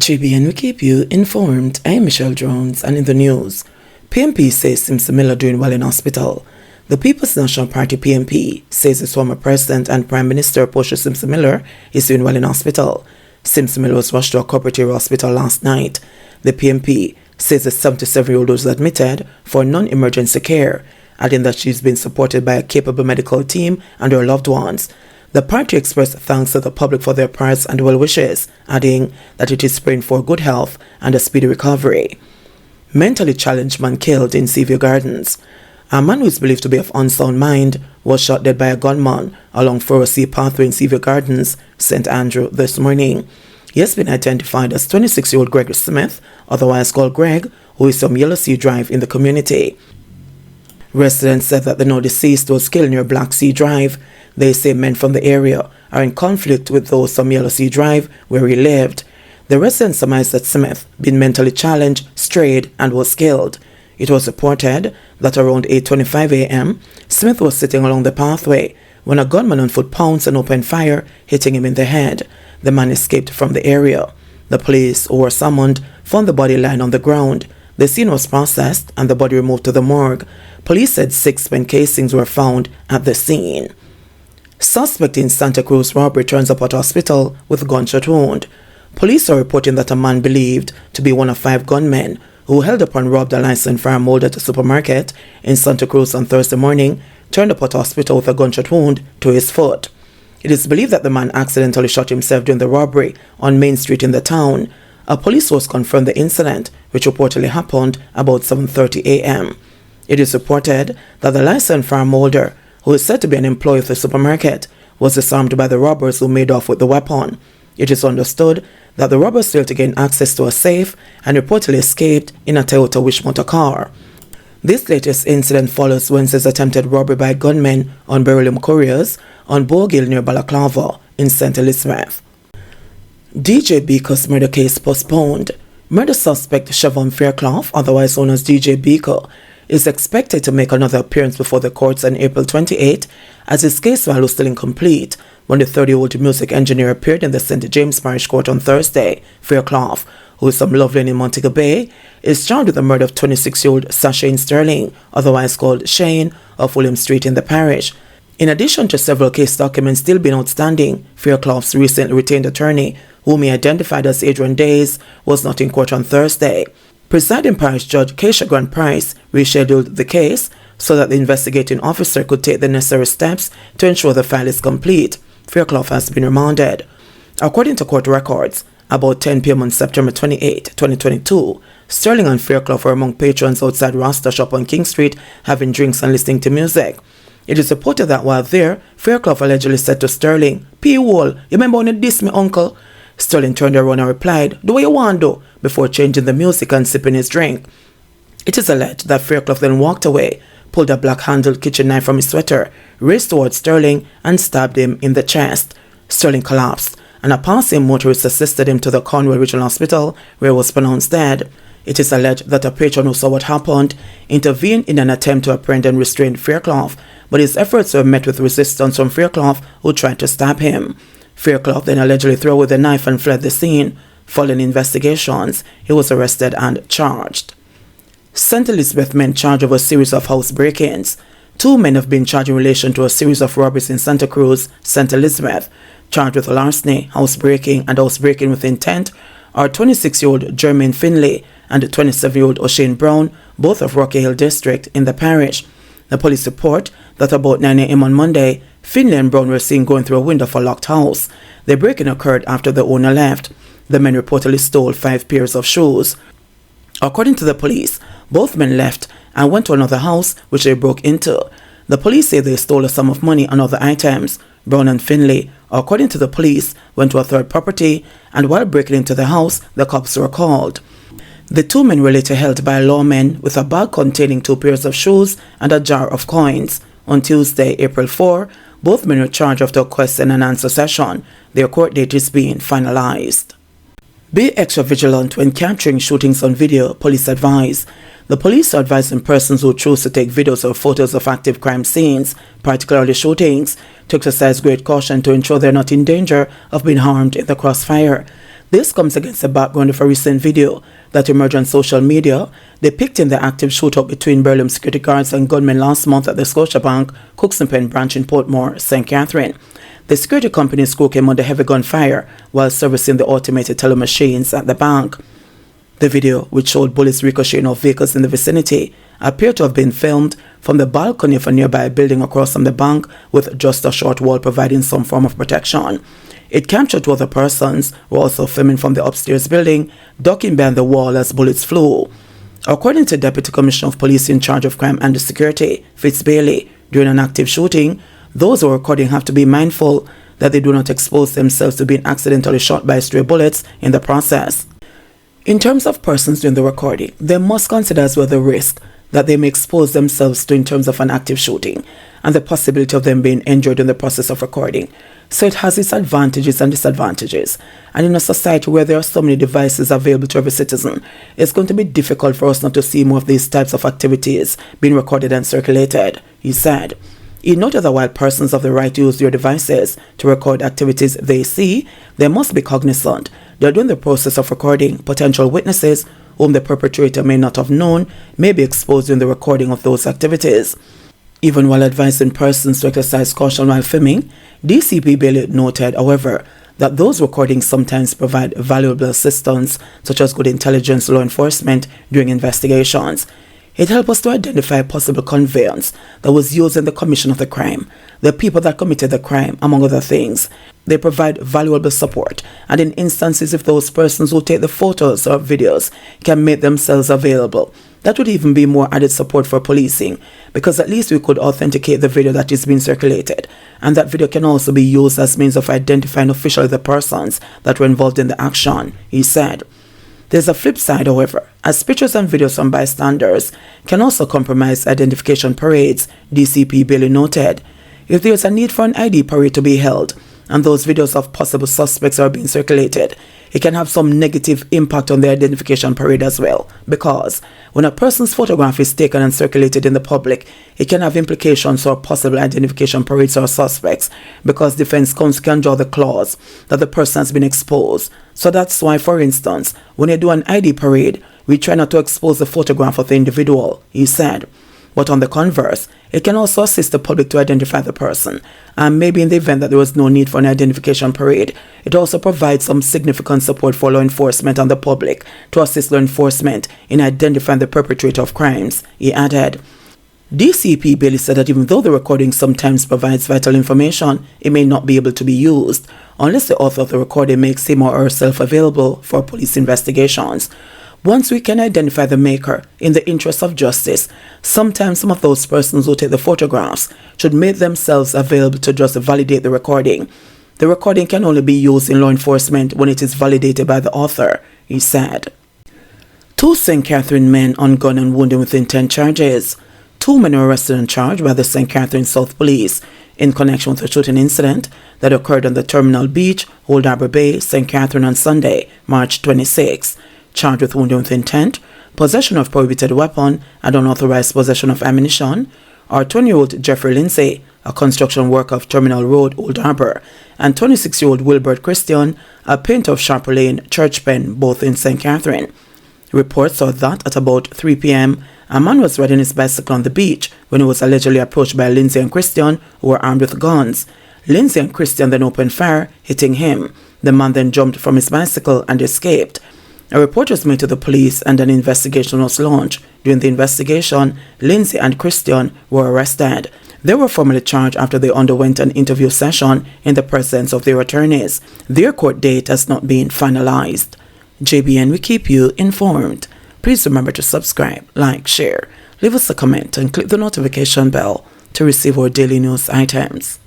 JBNN will keep you informed. I'm Michelle Jones, and in the news, PMP says Simpson doing well in hospital. The People's National Party PMP says its former President and Prime Minister Portia Simpson is doing well in hospital. Simpson was rushed to a cooperative hospital last night. The PMP says the 77-year-old was admitted for non-emergency care, adding that she's been supported by a capable medical team and her loved ones. The party expressed thanks to the public for their prayers and well wishes, adding that it is praying for good health and a speedy recovery. Mentally challenged man killed in Seaview Gardens. A man who is believed to be of unsound mind was shot dead by a gunman along 4C pathway in Seaview Gardens, St. Andrew, this morning. He has been identified as 26-year-old Greg Smith, otherwise called Greg, who is from Yellow Sea Drive in the community. Residents said that the now deceased was killed near Black Sea Drive. They say men from the area are in conflict with those from Yellow Sea Drive, where he lived. The residents surmised that Smith been mentally challenged, strayed, and was killed. It was reported that around 8:25 a.m., Smith was sitting along the pathway when a gunman on foot pounced and opened fire, hitting him in the head. The man escaped from the area. The police, who were summoned, found the body lying on the ground. The scene was processed and the body removed to the morgue. Police said 6 spent casings were found at the scene. Suspect in Santa Cruz robbery turns up at hospital with gunshot wound. Police are reporting that a man believed to be one of 5 gunmen who held up and robbed a licensed firearm holder at a supermarket in Santa Cruz on Thursday morning turned up at hospital with a gunshot wound to his foot. It is believed that the man accidentally shot himself during the robbery on Main Street in the town. A police source confirmed the incident, which reportedly happened about 7:30 a.m. It is reported that the licensed firearm holder, who is said to be an employee of the supermarket, was disarmed by the robbers who made off with the weapon. It is understood that the robbers failed to gain access to a safe and reportedly escaped in a Toyota Wish motor car. This latest incident follows Wednesday's attempted robbery by gunmen on Beryllium Couriers on Bogill near Balaclava in St. Elizabeth. DJ Beko's murder case postponed. Murder suspect Siobhan Fairclough, otherwise known as DJ Beko, is expected to make another appearance before the courts on April 28, as his case file was still incomplete when the 30-year-old music engineer appeared in the St. James Parish Court on Thursday. Fairclough, who is from Loveland in Montego Bay, is charged with the murder of 26-year-old Sashane Sterling, otherwise called Shane, of William Street in the parish. In addition to several case documents still being outstanding, Fairclough's recently retained attorney, whom he identified as Adrian Days, was not in court on Thursday. Presiding Parish Judge Keisha Grant Price rescheduled the case so that the investigating officer could take the necessary steps to ensure the file is complete. Fairclough has been remanded. According to court records, about 10 p.m. on September 28, 2022, Sterling and Fairclough were among patrons outside Rasta Shop on King Street having drinks and listening to music. It is reported that while there, Fairclough allegedly said to Sterling, "P-Wall, you remember when you dissed me, uncle?" Sterling turned around and replied, "Do what you want, do," before changing the music and sipping his drink. It is alleged that Fairclough then walked away, pulled a black-handled kitchen knife from his sweater, raced towards Sterling, and stabbed him in the chest. Sterling collapsed, and a passing motorist assisted him to the Cornwall Regional Hospital, where he was pronounced dead. It is alleged that a patron who saw what happened intervened in an attempt to apprehend and restrain Fairclough, but his efforts were met with resistance from Fairclough, who tried to stab him. Fairclough then allegedly threw away the knife and fled the scene. Following investigations, he was arrested and charged. St. Elizabeth men charged of a series of house break-ins. 2 men have been charged in relation to a series of robberies in Santa Cruz, St. Elizabeth. Charged with larceny, house breaking, and house breaking with intent are 26-year-old Jermaine Finlay and 27-year-old O'Shane Brown, both of Rocky Hill District in the parish. The police report that about 9 a.m. on Monday, Finlay and Brown were seen going through a window of a locked house. The break-in occurred after the owner left. The men reportedly stole 5 pairs of shoes. According to the police, both men left and went to another house which they broke into. The police say they stole a sum of money and other items. Brown and Finlay, according to the police, went to a third property, and while breaking into the house, the cops were called. The 2 men were later held by lawmen with a bag containing 2 pairs of shoes and a jar of coins. On Tuesday, April 4, both men were charged after a question and answer session. Their court date is being finalized. Be extra vigilant when capturing shootings on video, police advise. The police are advising persons who choose to take videos or photos of active crime scenes, particularly shootings, to exercise great caution to ensure they are not in danger of being harmed in the crossfire. This comes against the background of a recent video that emerged on social media depicting the active shootout between Burlem security guards and gunmen last month at the Scotiabank Cookson branch in Portmore, St. Catherine. The security company's crew came under heavy gunfire while servicing the automated teller machines at the bank. The video, which showed bullets ricocheting off vehicles in the vicinity, appeared to have been filmed from the balcony of a nearby building across from the bank, with just a short wall providing some form of protection. It captured two other persons who were also filming from the upstairs building, ducking behind the wall as bullets flew. According to Deputy Commissioner of Police in charge of crime and security, Fitz Bailey, during an active shooting, those who are recording have to be mindful that they do not expose themselves to being accidentally shot by stray bullets in the process. In terms of persons doing the recording, they must consider as well the risk that they may expose themselves to in terms of an active shooting and the possibility of them being injured in the process of recording. So it has its advantages and disadvantages. And in a society where there are so many devices available to every citizen, it's going to be difficult for us not to see more of these types of activities being recorded and circulated, he said. He noted that while persons have the right to use their devices to record activities they see, they must be cognizant that during the process of recording, potential witnesses whom the perpetrator may not have known may be exposed in the recording of those activities. Even while advising persons to exercise caution while filming, DCP Bailey noted, however, that those recordings sometimes provide valuable assistance, such as good intelligence law enforcement during investigations. It helps us to identify possible conveyance that was used in the commission of the crime, the people that committed the crime, among other things. They provide valuable support, and in instances if those persons who take the photos or videos can make themselves available, that would even be more added support for policing, because at least we could authenticate the video that is being circulated, and that video can also be used as means of identifying officially the persons that were involved in the action, he said. There's a flip side, however, as pictures and videos from bystanders can also compromise identification parades, DCP Bailey noted. If there's a need for an ID parade to be held, and those videos of possible suspects are being circulated, it can have some negative impact on the identification parade as well, because when a person's photograph is taken and circulated in the public, it can have implications for possible identification parades or suspects, because defense counsel can draw the clause that the person has been exposed. So that's why, for instance, when you do an ID parade, we try not to expose the photograph of the individual, he said. But on the converse, it can also assist the public to identify the person, and maybe in the event that there was no need for an identification parade, it also provides some significant support for law enforcement and the public to assist law enforcement in identifying the perpetrator of crimes, he added. DCP Bailey said that even though the recording sometimes provides vital information, it may not be able to be used unless the author of the recording makes him or herself available for police investigations. Once we can identify the maker in the interest of justice, sometimes some of those persons who take the photographs should make themselves available to just validate the recording. The recording can only be used in law enforcement when it is validated by the author, he said. 2 St. Catherine men on gun and wounding with intent charges. 2 men were arrested and charged by the St. Catherine South Police in connection with a shooting incident that occurred on the Terminal Beach, Old Harbour Bay, St. Catherine on Sunday, March 26. Charged with wounding with intent, possession of prohibited weapon, and unauthorized possession of ammunition, are 20-year-old Jeffrey Lindsay, a construction worker of Terminal Road, Old Harbour, and 26-year-old Wilbert Christian, a painter of Sharper Lane, Church Pen, both in St. Catherine. Reports saw that at about 3 p.m., a man was riding his bicycle on the beach when he was allegedly approached by Lindsay and Christian, who were armed with guns. Lindsay and Christian then opened fire, hitting him. The man then jumped from his bicycle and escaped. A report was made to the police and an investigation was launched. During the investigation, Lindsay and Christian were arrested. They were formally charged after they underwent an interview session in the presence of their attorneys. Their court date has not been finalized. JBN will keep you informed. Please remember to subscribe, like, share, leave us a comment and click the notification bell to receive our daily news items.